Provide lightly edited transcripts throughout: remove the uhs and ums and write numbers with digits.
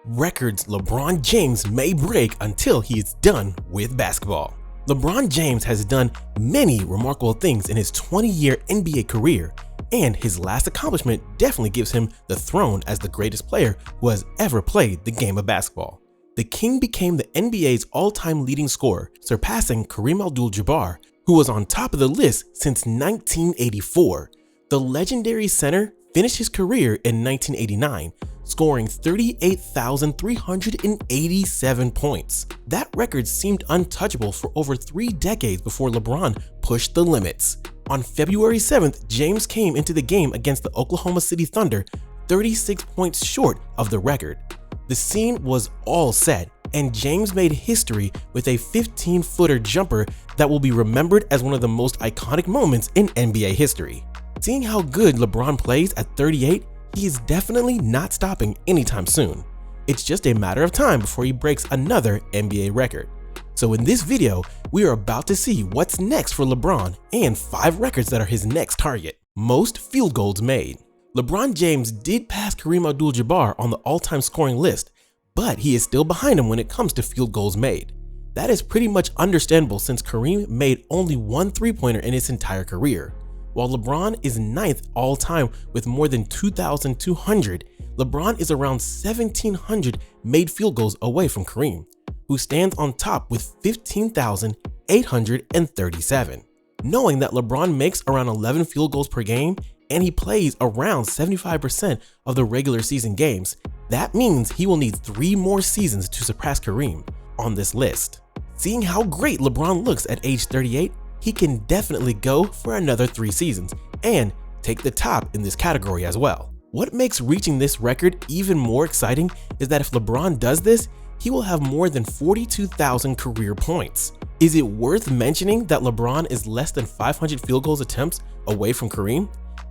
Records LeBron James may break until he is done with basketball. LeBron James has done many remarkable things in his 20-year NBA career, and his last accomplishment definitely gives him the throne as the greatest player who has ever played the game of basketball. The King became the NBA's all-time leading scorer, surpassing Kareem Abdul-Jabbar, who was on top of the list since 1984. The legendary center finished his career in 1989, scoring 38,387 points. That record seemed untouchable for over 3 decades before LeBron pushed the limits. On February 7th, James came into the game against the Oklahoma City Thunder 36 points short of the record. The scene was all set, and James made history with a 15-footer jumper that will be remembered as one of the most iconic moments in NBA history. Seeing how good LeBron plays at 38, he is definitely not stopping anytime soon. It's just a matter of time before he breaks another NBA record. So in this video, we are about to see what's next for LeBron and 5 records that are his next target. Most field goals made. LeBron James did pass Kareem Abdul-Jabbar on the all-time scoring list, but he is still behind him when it comes to field goals made. That is pretty much understandable since Kareem made only 1 3-pointer in his entire career. While LeBron is 9th all-time with more than 2,200, LeBron is around 1,700 made field goals away from Kareem, who stands on top with 15,837. Knowing that LeBron makes around 11 field goals per game and he plays around 75% of the regular season games, that means he will need 3 more seasons to surpass Kareem on this list. Seeing how great LeBron looks at age 38, he can definitely go for another 3 seasons and take the top in this category as well. What makes reaching this record even more exciting is that if LeBron does this, he will have more than 42,000 career points. Is it worth mentioning that LeBron is less than 500 field goals attempts away from Kareem?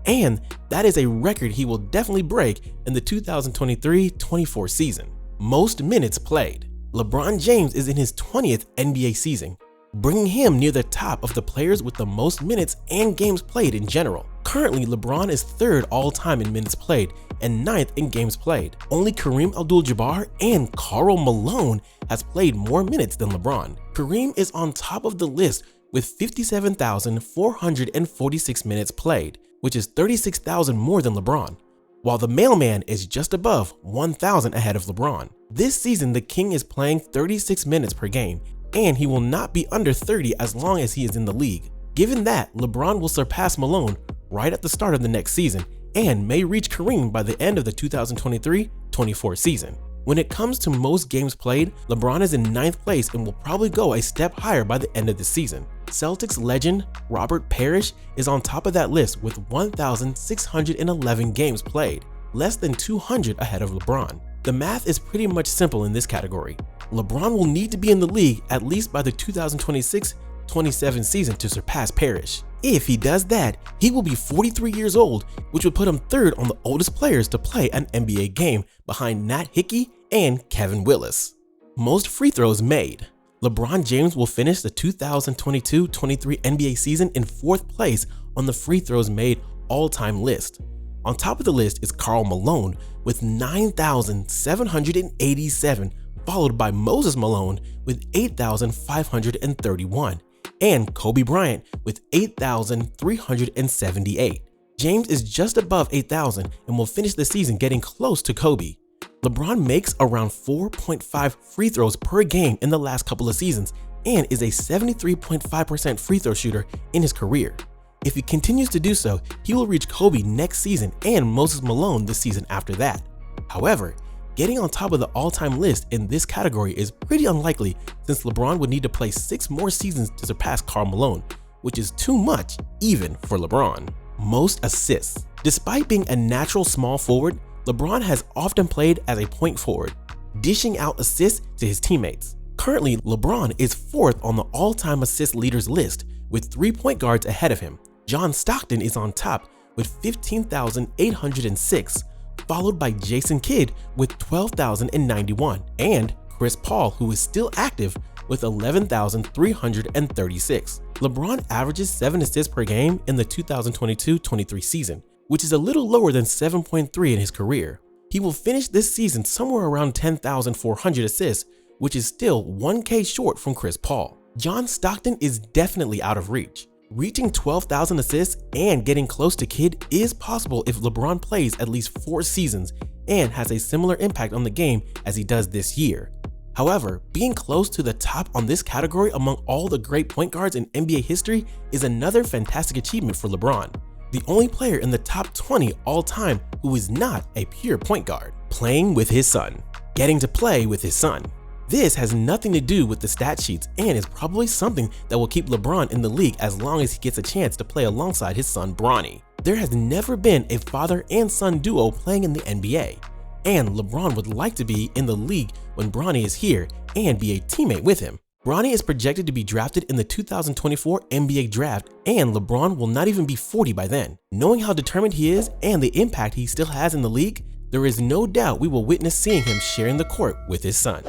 And that is a record he will definitely break in the 2023-24 season. Most minutes played. LeBron James is in his 20th NBA season, bringing him near the top of the players with the most minutes and games played in general. Currently, LeBron is 3rd all-time in minutes played and 9th in games played. Only Kareem Abdul-Jabbar and Karl Malone has played more minutes than LeBron. Kareem is on top of the list with 57,446 minutes played, which is 36,000 more than LeBron, while the mailman is just above 1,000 ahead of LeBron. This season, the King is playing 36 minutes per game, and he will not be under 30 as long as he is in the league. Given that, LeBron will surpass Malone right at the start of the next season and may reach Kareem by the end of the 2023-24 season. When it comes to most games played, LeBron is in 9th place and will probably go a step higher by the end of the season. Celtics legend Robert Parrish is on top of that list with 1,611 games played, less than 200 ahead of LeBron. The math is pretty much simple in this category. LeBron will need to be in the league at least by the 2026-27 season to surpass Parrish. If he does that, he will be 43 years old, which would put him 3rd on the oldest players to play an NBA game behind Nat Hickey and Kevin Willis. Most free throws made. LeBron James will finish the 2022-23 NBA season in 4th place on the free throws made all-time list. On top of the list is Karl Malone with 9,787, followed by Moses Malone with 8,531, and Kobe Bryant with 8,378. James is just above 8,000 and will finish the season getting close to Kobe. LeBron makes around 4.5 free throws per game in the last couple of seasons and is a 73.5% free throw shooter in his career. If he continues to do so, he will reach Kobe next season and Moses Malone the season after that. However, getting on top of the all-time list in this category is pretty unlikely since LeBron would need to play 6 more seasons to surpass Karl Malone, which is too much even for LeBron. Most assists. Despite being a natural small forward, LeBron has often played as a point forward, dishing out assists to his teammates. Currently, LeBron is 4th on the all-time assist leaders list with 3 point guards ahead of him. John Stockton is on top with 15,806, followed by Jason Kidd with 12,091, and Chris Paul, who is still active, with 11,336. LeBron averages 7 assists per game in the 2022-23 season, which is a little lower than 7.3 in his career. He will finish this season somewhere around 10,400 assists, which is still 1K short from Chris Paul. John Stockton is definitely out of reach. Reaching 12,000 assists and getting close to Kidd is possible if LeBron plays at least 4 seasons and has a similar impact on the game as he does this year. However, being close to the top on this category among all the great point guards in NBA history is another fantastic achievement for LeBron, the only player in the top 20 all time who is not a pure point guard. Playing with his son. Getting to play with his son. This has nothing to do with the stat sheets and is probably something that will keep LeBron in the league as long as he gets a chance to play alongside his son Bronny. There has never been a father and son duo playing in the NBA, and LeBron would like to be in the league when Bronny is here and be a teammate with him. Bronny is projected to be drafted in the 2024 NBA draft, and LeBron will not even be 40 by then. Knowing how determined he is and the impact he still has in the league, there is no doubt we will witness seeing him sharing the court with his son.